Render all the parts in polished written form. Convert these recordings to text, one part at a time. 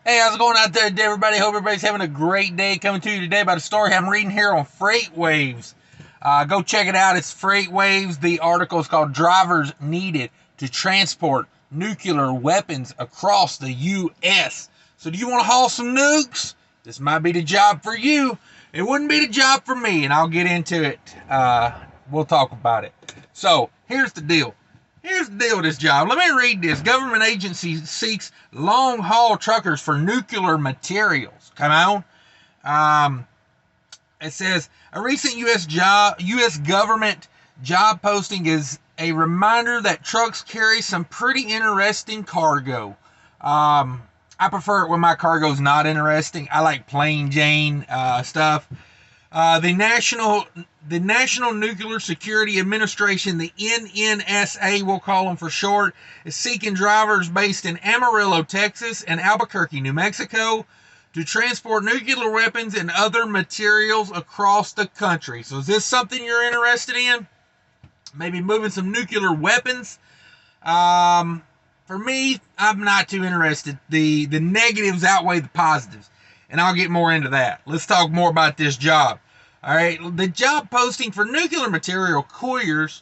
Hey, how's it going out there, everybody? Hope everybody's having a great day. Coming to you today about a story I'm reading here on Freight Waves. Go check it out. It's Freight Waves. The article is called Drivers Needed to Transport Nuclear Weapons Across the U.S. So do you want to haul some nukes? This might be the job for you. It wouldn't be the job for me, and I'll get into it. We'll talk about it. So here's the deal. Here's the deal with this job. Let me read this. Government agency seeks long-haul truckers for nuclear materials. Come on. It says, a recent U.S. government job posting is a reminder that trucks carry some pretty interesting cargo. I prefer it when my cargo's not interesting. I like plain Jane stuff. The National Nuclear Security Administration, the NNSA, we'll call them for short, is seeking drivers based in Amarillo, Texas, and Albuquerque, New Mexico, to transport nuclear weapons and other materials across the country. So is this something you're interested in? Maybe moving some nuclear weapons? For me, I'm not too interested. The negatives outweigh the positives, and I'll get more into that. Let's talk more about this job. All right, the job posting for nuclear material couriers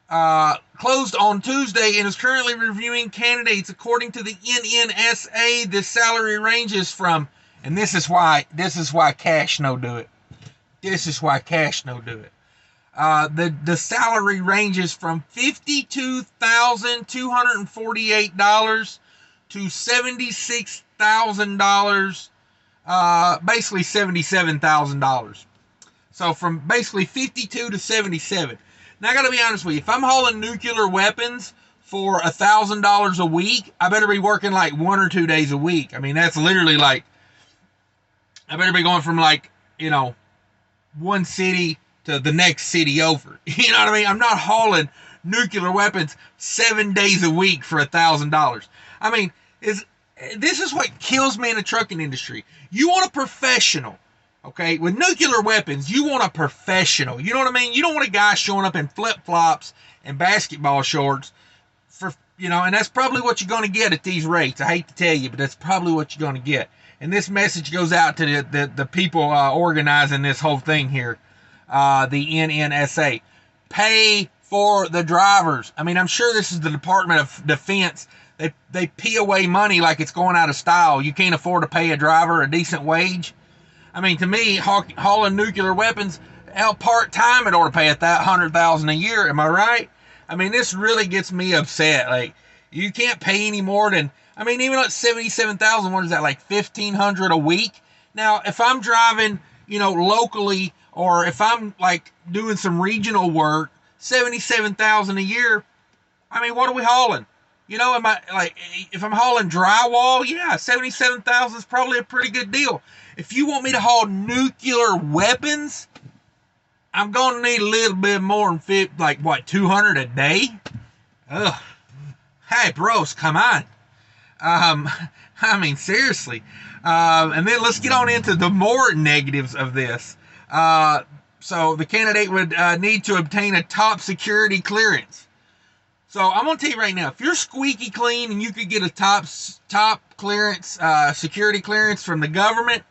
closed on Tuesday and is currently reviewing candidates. According to the NNSA, the salary ranges from, and this is why cash no do it. This is why cash no do it. The salary ranges from $52,248 to $76,000, basically $77,000. So from basically 52 to 77. Now I gotta be honest with you, if I'm hauling nuclear weapons for $1,000 a week, I better be working like 1 or 2 days a week. I mean, that's literally like, I better be going from like, one city to the next city over. You know what I mean? I'm not hauling nuclear weapons 7 days a week for $1,000. I mean, this is what kills me in the trucking industry. You want a professional. Okay, with nuclear weapons, you want a professional. You know what I mean? You don't want a guy showing up in flip-flops and basketball shorts and that's probably what you're going to get at these rates. I hate to tell you, but that's probably what you're going to get. And this message goes out to the people organizing this whole thing here, the NNSA. Pay for the drivers. I mean, I'm sure this is the Department of Defense. They pee away money like it's going out of style. You can't afford to pay a driver a decent wage. I mean, to me, hauling nuclear weapons out part-time in order to pay $100,000 a year. Am I right? I mean, this really gets me upset. Like, you can't pay any more than, I mean, even at $77,000, what is that, like $1,500 a week? Now, if I'm driving, locally, or if I'm like doing some regional work, $77,000 a year. I mean, what are we hauling? Am I like, if I'm hauling drywall, yeah, $77,000 is probably a pretty good deal. If you want me to haul nuclear weapons, I'm going to need a little bit more than 200 a day? Ugh. Hey, bros, come on. I mean, seriously. And then let's get on into the more negatives of this. So the candidate would need to obtain a top security clearance. So I'm going to tell you right now, if you're squeaky clean and you could get a top clearance, security clearance from the government,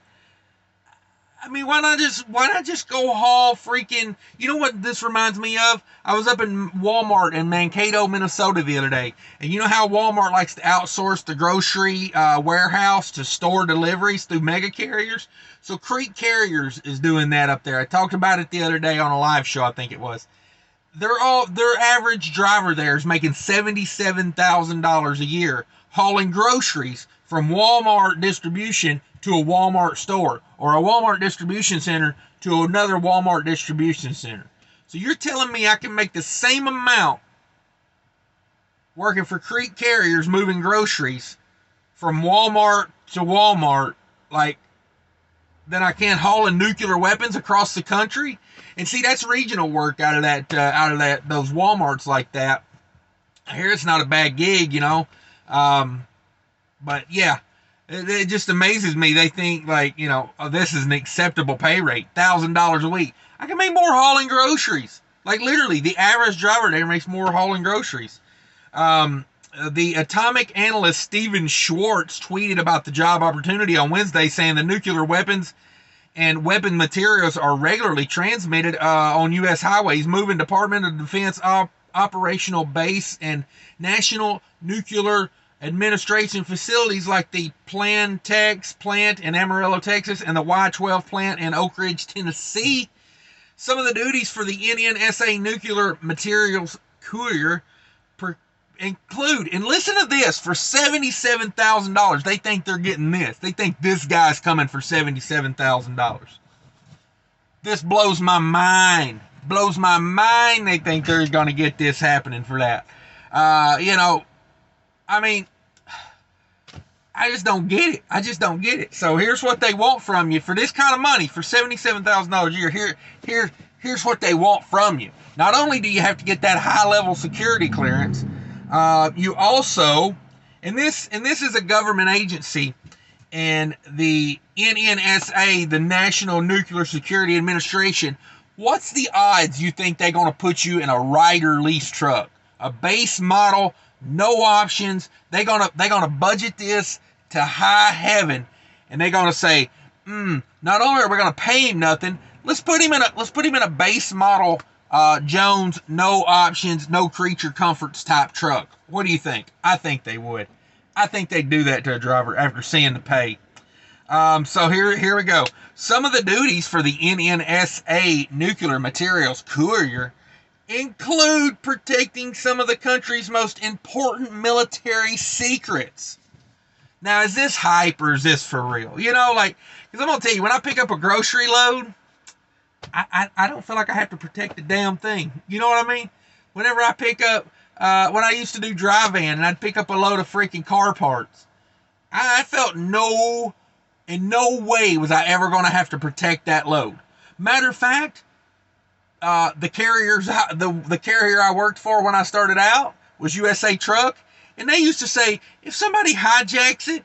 I mean, why not just go haul freaking, you know what this reminds me of? I was up in Walmart in Mankato, Minnesota the other day. And you know how Walmart likes to outsource the grocery warehouse to store deliveries through mega carriers? So Creek Carriers is doing that up there. I talked about it the other day on a live show, I think it was. Their average driver there is making $77,000 a year hauling groceries from Walmart distribution to a Walmart store, or a Walmart distribution center to another Walmart distribution center. So you're telling me I can make the same amount working for Creek Carriers moving groceries from Walmart to Walmart, like, than I can hauling nuclear weapons across the country? And see, that's regional work out of those Walmarts like that. I hear it's not a bad gig, but yeah, it just amazes me. They think like, this is an acceptable pay rate, $1,000 a week. I can make more hauling groceries. Like literally, the average driver there makes more hauling groceries. The atomic analyst Stephen Schwartz tweeted about the job opportunity on Wednesday, saying the nuclear weapons and weapon materials are regularly transmitted on U.S. highways, moving Department of Defense operational base and National Nuclear Administration facilities like the Plantex plant in Amarillo, Texas, and the Y-12 plant in Oak Ridge, Tennessee. Some of the duties for the NNSA nuclear materials courier include, and listen to this, for $77,000. They think they're getting this. They think this guy's coming for $77,000. This blows my mind. Blows my mind. They think they're going to get this happening for that. I mean, I just don't get it. I just don't get it. So here's what they want from you for this kind of money, for $77,000 a year. Here's what they want from you. Not only do you have to get that high-level security clearance, you also, and this is a government agency, and the NNSA, the National Nuclear Security Administration. What's the odds you think they're going to put you in a Ryder lease truck, a base model, no options? They're gonna budget this to high heaven, and they're gonna say, not only are we gonna pay him nothing, let's put him in a base model Jones, no options, no creature comforts type truck. What do you think? I think they would. I think they'd do that to a driver after seeing the pay. So here we go. Some of the duties for the NNSA nuclear materials courier include protecting some of the country's most important military secrets. Now, is this hype or is this for real? Because I'm going to tell you, when I pick up a grocery load, I don't feel like I have to protect the damn thing. You know what I mean? Whenever I pick up, when I used to do dry van and I'd pick up a load of freaking car parts, I felt in no way was I ever going to have to protect that load. Matter of fact, the carrier I worked for when I started out was USA Truck, and they used to say, if somebody hijacks it,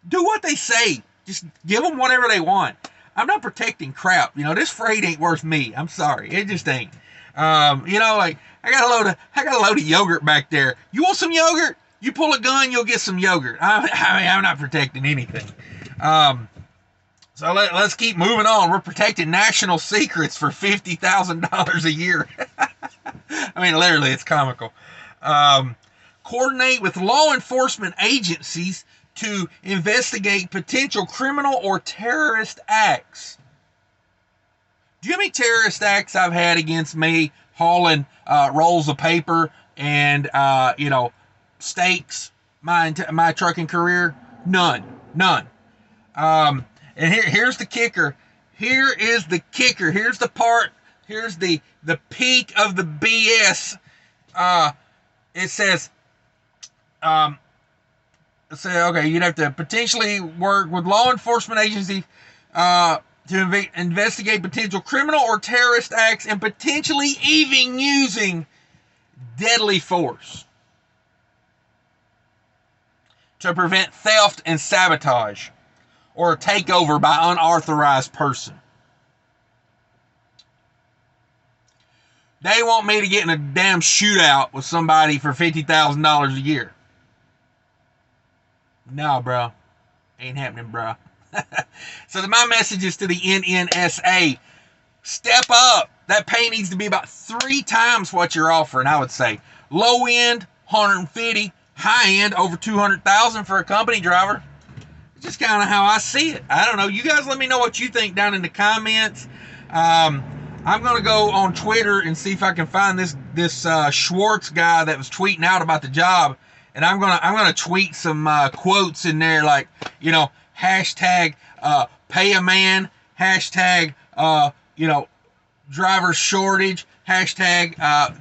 do what they say. Just give them whatever they want. I'm not protecting crap. This freight ain't worth me. I'm sorry, it just ain't. I got a load of yogurt back there. You want some yogurt? You pull a gun, you'll get some yogurt. I'm not protecting anything. So let's keep moving on. We're protecting national secrets for $50,000 a year. Literally, it's comical. Coordinate with law enforcement agencies to investigate potential criminal or terrorist acts. Do you know how many terrorist acts I've had against me hauling rolls of paper and, steaks my trucking career? None. And here's the kicker. Here is the kicker. Here's the part. Here's the peak of the BS. It says, you'd have to potentially work with law enforcement agencies to investigate potential criminal or terrorist acts and potentially even using deadly force to prevent theft and sabotage or a takeover by unauthorized person. They want me to get in a damn shootout with somebody for $50,000 a year. No, bro. Ain't happening, bro. So my message is to the NNSA. Step up. That pay needs to be about 3 times what you're offering, I would say. Low end, 150. High end, over 200,000 for a company driver. It's just kind of how I see it. I don't know. You guys let me know what you think down in the comments. I'm going to go on Twitter and see if I can find this Schwartz guy that was tweeting out about the job. And I'm gonna tweet some quotes in there, like, hashtag pay a man, hashtag driver shortage, hashtag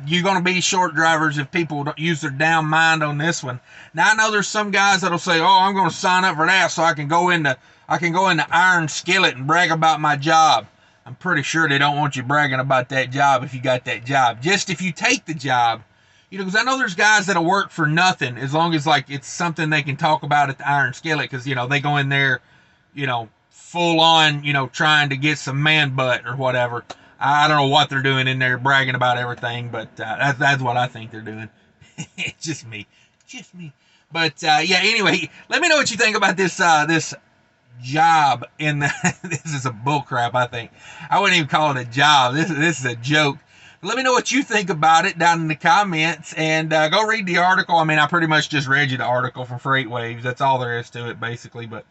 you're gonna be short drivers if people don't use their damn mind on this one. Now I know there's some guys that'll say, oh, I'm gonna sign up for that so I can go into Iron Skillet and brag about my job. I'm pretty sure they don't want you bragging about that job if you got that job. Just if you take the job. Because I know there's guys that'll work for nothing as long as, it's something they can talk about at the Iron Skillet, because, they go in there, full on, trying to get some man butt or whatever. I don't know what they're doing in there, bragging about everything, but that's what I think they're doing. It's just me. But yeah, anyway, let me know what you think about this this job in the this is a bullcrap, I think. I wouldn't even call it a job. This is a joke. Let me know what you think about it down in the comments, and go read the article. I mean, I pretty much just read you the article from Freight Waves. That's all there is to it, basically. But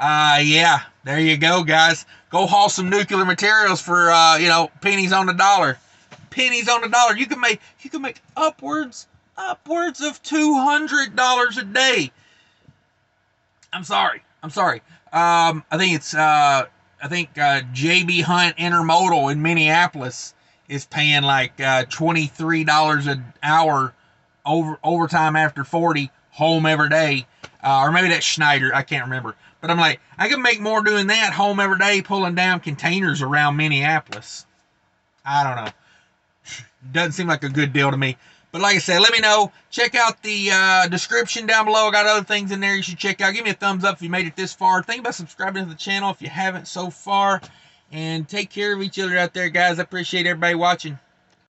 yeah, there you go, guys. Go haul some nuclear materials for pennies on the dollar. Pennies on the dollar. You can make upwards of $200 a day. I'm sorry. I think JB Hunt Intermodal in Minneapolis is paying like $23 an hour overtime after 40, home every day. Or maybe that's Schneider. I can't remember. But I'm like, I can make more doing that, home every day, pulling down containers around Minneapolis. I don't know. Doesn't seem like a good deal to me. But like I said, let me know. Check out the description down below. I got other things in there you should check out. Give me a thumbs up if you made it this far. Think about subscribing to the channel if you haven't so far. And take care of each other out there, guys. I appreciate everybody watching.